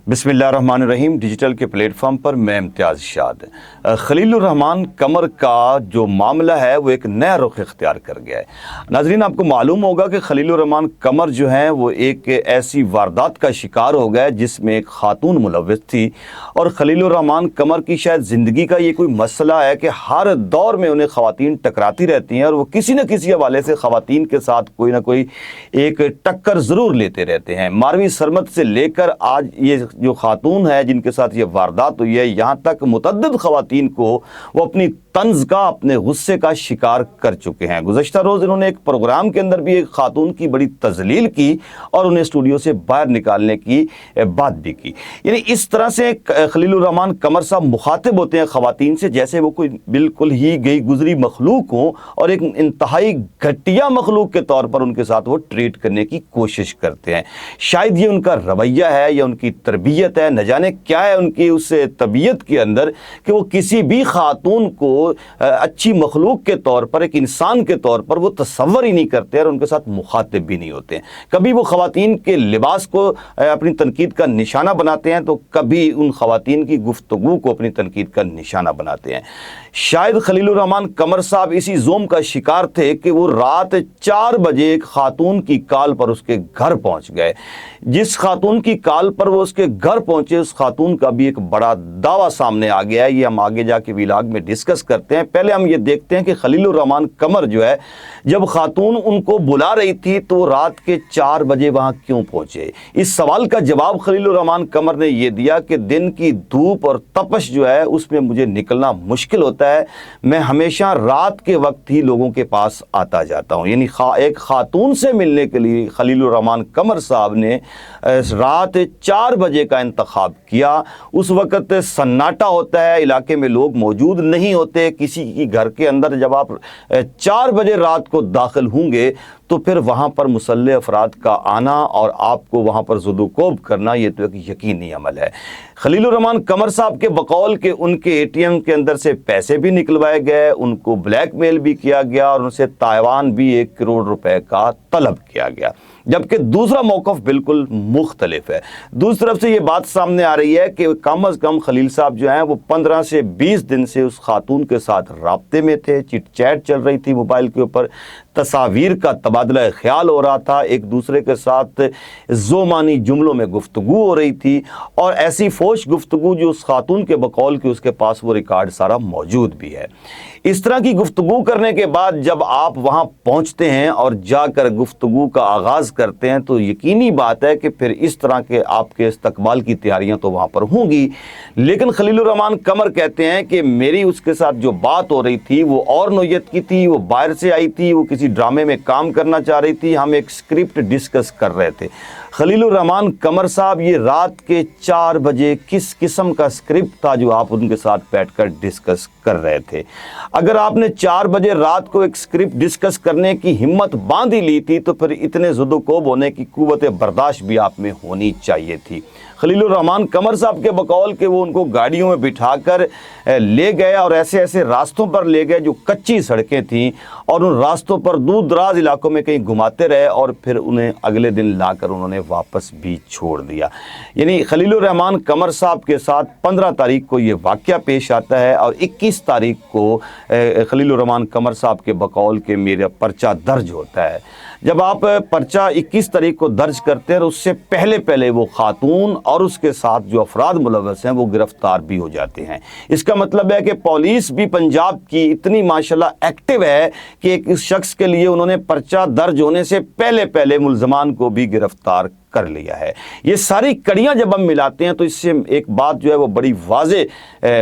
बिस्मिल्लाहिर्रहमानिर्रहीम। डिजिटल के प्लेटफॉर्म पर मैं इम्तियाज़ शाद। खलीलुर्रहमान कमर का जो मामला है वो एक नया रुख इख्तियार कर गया है। नाज़रीन, आपको मालूम होगा कि खलीलुर्रहमान कमर जो है वो एक ऐसी वारदात का शिकार हो गया जिसमें एक खातून मुलव्वस थी। और खलीलुर्रहमान कमर की शायद ज़िंदगी का ये कोई मसला है कि हर दौर में उन्हें ख़वातीन टकराती रहती हैं और वो किसी न किसी हवाले से ख़वातीन के साथ कोई ना कोई एक टक्कर ज़रूर लेते रहते हैं। मारवी सरमद से लेकर आज ये जो खातून है जिनके साथ ये वारदात हुई है, यहाँ तक मुतअद्दिद ख़वातीन को वो अपनी तंज़ का, अपने गुस्से का शिकार कर चुके हैं। गुज़श्ता रोज़ इन्होंने एक प्रोग्राम के अंदर भी एक खातून की बड़ी तज़लील की और उन्हें स्टूडियो से बाहर निकालने की बात भी की। यानी इस तरह से खलीलुर्रहमान कमर साहब मुखातिब होते हैं ख़वातीन से जैसे वो कोई बिल्कुल ही गई गुजरी मखलूक हो और एक इंतहाई घटिया मखलूक के तौर पर उनके साथ वो ट्रीट करने की कोशिश करते हैं। शायद ये उनका रवैया है या उनकी तरबियत है, न जाने क्या है उनकी उस तबीयत के अंदर कि वो किसी भी खातून को अच्छी मखलूक के तौर पर, एक इंसान के तौर पर वो तसव्वुर ही नहीं करते और उनके साथ मुखातिब भी नहीं होते। कभी वो ख़वातीन के लिबास को अपनी तनकीद का निशाना बनाते हैं तो कभी उन ख़वातीन की गुफ्तगू को अपनी तनकीद का निशाना बनाते हैं। शायद खलीलुर्रहमान कमर साहब इसी ज़ोम का शिकार थे कि वो रात 4 बजे एक खातून की कॉल पर उसके घर पहुंच गए। जिस खातून की कॉल पर वो उसके घर पहुंचे उस खातून का भी एक बड़ा दावा सामने आ गया है। ये हम आगे जाके व्लॉग में डिस्कस करते हैं। पहले हम ये देखते हैं कि खलीलुर्रहमान कमर जो है, जब खातून उनको बुला रही थी तो रात के 4 बजे वहां क्यों पहुंचे। इस सवाल का जवाब खलीलुर्रहमान कमर ने यह दिया कि दिन की धूप और तपश जो है उसमें मुझे निकलना मुश्किल होता है, मैं हमेशा रात के वक्त ही लोगों के पास आता जाता हूं। यानी एक खातून से मिलने के लिए खलीलुर्रहमान कमर साहब ने रात 4 बजे का इंतखाब किया। उस वक्त सन्नाटा होता है, इलाके में लोग मौजूद नहीं होते किसी की घर के अंदर। जब आप 4 बजे रात को दाखिल होंगे तो फिर वहाँ पर मुसल्ले अफराद का आना और आपको वहाँ पर ज़ुदुकोब करना ये तो एक यकीनी अमल है। खलीलुर्रहमान कमर साहब के बकौल के उनके ATM के अंदर से पैसे भी निकलवाए गए, उनको ब्लैकमेल भी किया गया और उनसे ताइवान भी 1 करोड़ रुपए का तलब किया गया। जबकि दूसरा मौक़िफ़ बिल्कुल मुख्तलिफ है। दूसरी तरफ से ये बात सामने आ रही है कि कम अज़ कम खलील साहब जो हैं वो 15 से 20 दिन से उस खातून के साथ राब्ते में थे, चिट चैट चल रही थी मोबाइल के ऊपर, तस्वीर का तबादला ख्याल हो रहा था, एक दूसरे के साथ ज़ोमानी जुमलों में गुफ्तगू हो रही थी और ऐसी फोश गुफ्तगू जो उस खातून के बकौल के उसके पास वो रिकॉर्ड सारा मौजूद भी है। इस तरह की गुफ्तगू करने के बाद जब आप वहाँ पहुँचते हैं और जाकर गुफ्तगू का आगाज़ करते हैं तो यकीनी बात है कि फिर इस तरह के आपके इस्तकबाल की तैयारियां तो वहाँ पर होंगी। लेकिन खलीलुर्रहमान कमर कहते हैं कि मेरी उसके साथ जो बात हो रही थी वो और नौयत की थी, वो बाहर से आई थी, वो किसी ड्रामे में काम करना चाह रही थी, हम एक स्क्रिप्ट डिस्कस कर रहे थे। खलीलुर्रहमान कमर साहब, ये रात के 4 बजे किस किस्म का स्क्रिप्ट था जो आप उनके साथ बैठकर डिस्कस कर रहे थे? अगर आपने 4 बजे रात को एक स्क्रिप्ट डिस्कस करने की हिम्मत बांध ही ली थी तो फिर इतने ज़ुदुकोब होने की कुव्वत बर्दाश्त भी आप में होनी चाहिए थी। खलीलुर्रहमान कमर साहब के बकौल के वो उनको गाड़ियों में बिठाकर ले गए और ऐसे ऐसे रास्तों पर ले गए जो कच्ची सड़कें थीं और उन रास्तों पर दूर दराज इलाकों में कहीं घुमाते रहे और फिर उन्हें अगले दिन लाकर उन्होंने वापस भी छोड़ दिया। यानी खलीलुर्रहमान कमर साहब के साथ 15 तारीख को ये वाक़या पेश आता है और 21 तारीख को खलीलुर्रहमान कमर साहब के बकौल के मेरा पर्चा दर्ज होता है। जब आप पर्चा 21 तारीख को दर्ज करते हैं उससे पहले वो खातून और उसके साथ जो अफराद मुलव्वस हैं वो गिरफ्तार भी हो जाते हैं। इसका मतलब है कि पुलिस भी पंजाब की इतनी माशाल्लाह एक्टिव है कि एक इस शख्स के लिए उन्होंने पर्चा दर्ज होने से पहले मुल्ज़मान को भी गिरफ्तार कर लिया है। ये सारी कड़ियाँ जब हम मिलाते हैं तो इससे एक बात जो है वो बड़ी वाज़े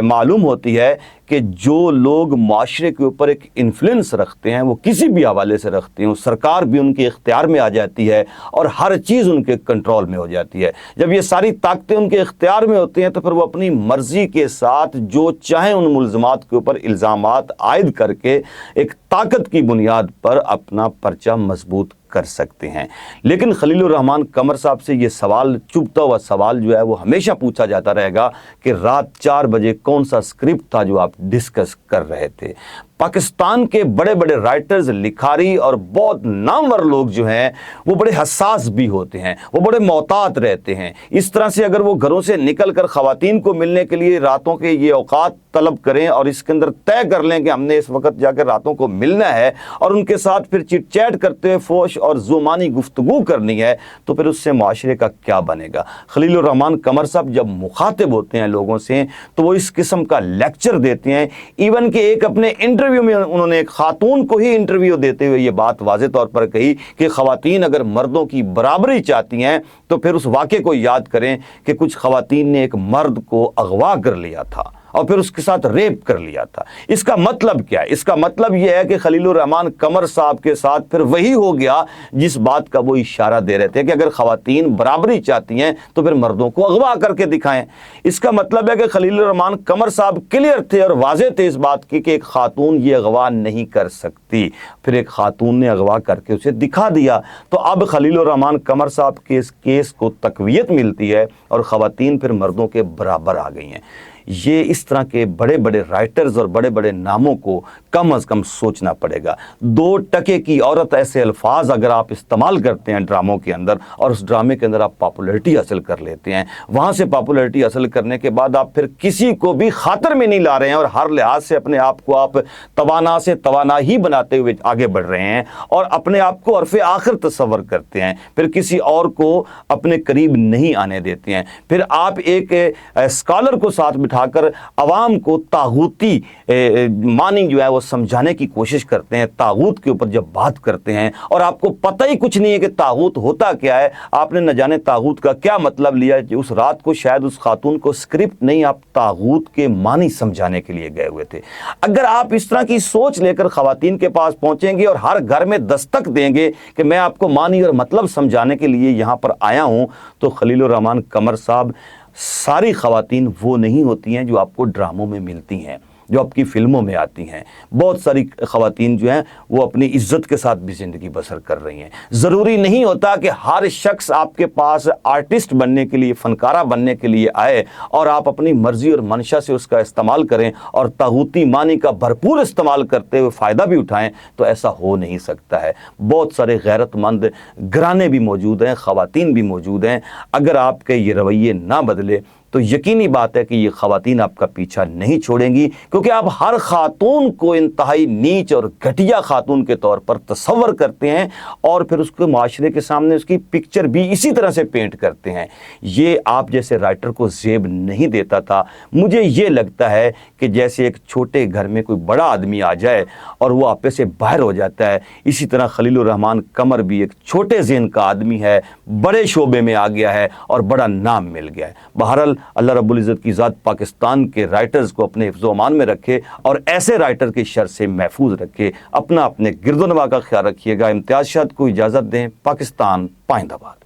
मालूम होती है कि जो लोग माशरे के ऊपर एक इन्फ्लुएंस रखते हैं वो किसी भी हवाले से रखते हैं, सरकार भी उनके इख्तियार में आ जाती है और हर चीज़ उनके कंट्रोल में हो जाती है। जब ये सारी ताकतें उनके इख्तियार में होती हैं तो फिर वो अपनी मर्ज़ी के साथ जो चाहें उन मुल्ज़मात के ऊपर इल्ज़ामात आयद करके एक ताकत की बुनियाद पर अपना पर्चा मजबूत कर सकते हैं। लेकिन खलीलुर्रहमान कमर साहब से ये सवाल, चुभता हुआ सवाल जो है वो हमेशा पूछा जाता रहेगा कि रात 4 बजे कौन सा स्क्रिप्ट था जो आप डिस्कस कर रहे थे। पाकिस्तान के बड़े बड़े राइटर्स, लिखारी और बहुत नामवर लोग जो हैं वो बड़े हसास भी होते हैं, वो बड़े मोहतात रहते हैं। इस तरह से अगर वो घरों से निकल कर ख़वातीन को मिलने के लिए रातों के ये औकात तलब करें और इसके अंदर तय कर लें कि हमने इस वक्त जाकर रातों को मिलना है और उनके साथ फिर चिट चैट करते हुए फोश और जुमानी गुफ्तगू करनी है, तो फिर उससे माशरे का क्या बनेगा। खलीलुर रहमान कमर साहब जब मुखातिब होते हैं लोगों से तो वो इस किस्म का लेक्चर देते हैं। इवन कि एक अपने इंटरव्यू में उन्होंने एक खातून को ही इंटरव्यू देते हुए ये बात वाज़े तौर पर कही कि ख़वातीन अगर मर्दों की बराबरी चाहती हैं तो फिर उस वाक़े को याद करें कि कुछ ख़वातीन ने एक मर्द को अगवा कर लिया था और फिर उसके साथ रेप कर लिया था। इसका मतलब क्या है? इसका मतलब यह है कि खलीलुर रहमान कमर साहब के साथ फिर वही हो गया जिस बात का वो इशारा दे रहे थे कि अगर ख़वातीन बराबरी चाहती हैं तो फिर मर्दों को अगवा करके दिखाएं। इसका मतलब है कि खलीलुर रहमान कमर साहब क्लियर थे और वाज़े थे इस बात की कि एक खातून ये अगवा नहीं कर सकती। फिर एक खातून ने अगवा करके उसे दिखा दिया। तो अब खलीलुर रहमान कमर साहब के इस केस को तक़वियत मिलती है और ख़वातीन फिर मर्दों के बराबर आ गई हैं। ये इस तरह के बड़े बड़े राइटर्स और बड़े बड़े नामों को कम अज़ कम सोचना पड़ेगा। 2% की औरत ऐसे अल्फाज अगर आप इस्तेमाल करते हैं ड्रामों के अंदर और उस ड्रामे के अंदर आप पॉपुलैरिटी हासिल कर लेते हैं, वहाँ से पॉपुलैरिटी हासिल करने के बाद आप फिर किसी को भी खातर में नहीं ला रहे हैं और हर लिहाज से अपने आप को आप तवाना से तवाना ही बनाते हुए आगे बढ़ रहे हैं और अपने आप को अर्फ़ आखिर तस्वर करते हैं, फिर किसी और को अपने करीब नहीं आने देते हैं। फिर आप एक स्कॉलर को साथ बिठाकर अवाम को तागूती मानी जो है वो समझाने की कोशिश करते हैं, तागूत के ऊपर जब बात करते हैं और आपको पता ही कुछ नहीं है कि तागूत होता क्या है, आपने न जाने तागूत का क्या मतलब लिया। उस रात को शायद उस खातून को स्क्रिप्ट नहीं, आप तागूत के मानी समझाने के लिए गए हुए थे। अगर आप इस तरह की सोच लेकर ख़वातीन के पास पहुंचेंगे और हर घर में दस्तक देंगे कि मैं आपको मानी और मतलब समझाने के लिए यहाँ पर आया हूँ, तो खलीलुर रहमान कमर साहब, सारी ख़वातीन वो नहीं होती हैं जो आपको ड्रामों में मिलती हैं, जो आपकी फ़िल्मों में आती हैं। बहुत सारी ख़वातीन जो हैं वो अपनी इज़्ज़त के साथ भी ज़िंदगी बसर कर रही हैं। ज़रूरी नहीं होता कि हर शख्स आपके पास आर्टिस्ट बनने के लिए, फ़नकारा बनने के लिए आए और आप अपनी मर्ज़ी और मंशा से उसका इस्तेमाल करें और तागूती मानी का भरपूर इस्तेमाल करते हुए फ़ायदा भी उठाएं, तो ऐसा हो नहीं सकता है। बहुत सारे गैरतमंद घराने भी मौजूद हैं, ख़वातीन भी मौजूद हैं। अगर आपके ये रवैये ना बदले तो यकीनी बात है कि ये ख़वातीन आपका पीछा नहीं छोड़ेंगी, क्योंकि आप हर खातून को इंतहाई नीच और घटिया खातून के तौर पर तस्वर करते हैं और फिर उसको माशरे के सामने उसकी पिक्चर भी इसी तरह से पेंट करते हैं। ये आप जैसे राइटर को ज़ेब नहीं देता था। मुझे ये लगता है कि जैसे एक छोटे घर में कोई बड़ा आदमी आ जाए और वो आपे से बाहर हो जाता है, इसी तरह खलीलुर रहमान कमर भी एक छोटे ज़हन का आदमी है, बड़े शोबे में आ गया है और बड़ा नाम मिल गया है। बहरहाल अल्लाह रब्बुल इज़्ज़त की ज़ात पाकिस्तान के राइटर्स को अपने हिफ्ज़ व अमान में रखे और ऐसे राइटर की शर से महफूज रखे। अपने गिरदोनवा का ख्याल रखिएगा। इम्तियाज़ शाद को इजाज़त दें। पाकिस्तान पाइंदाबाद।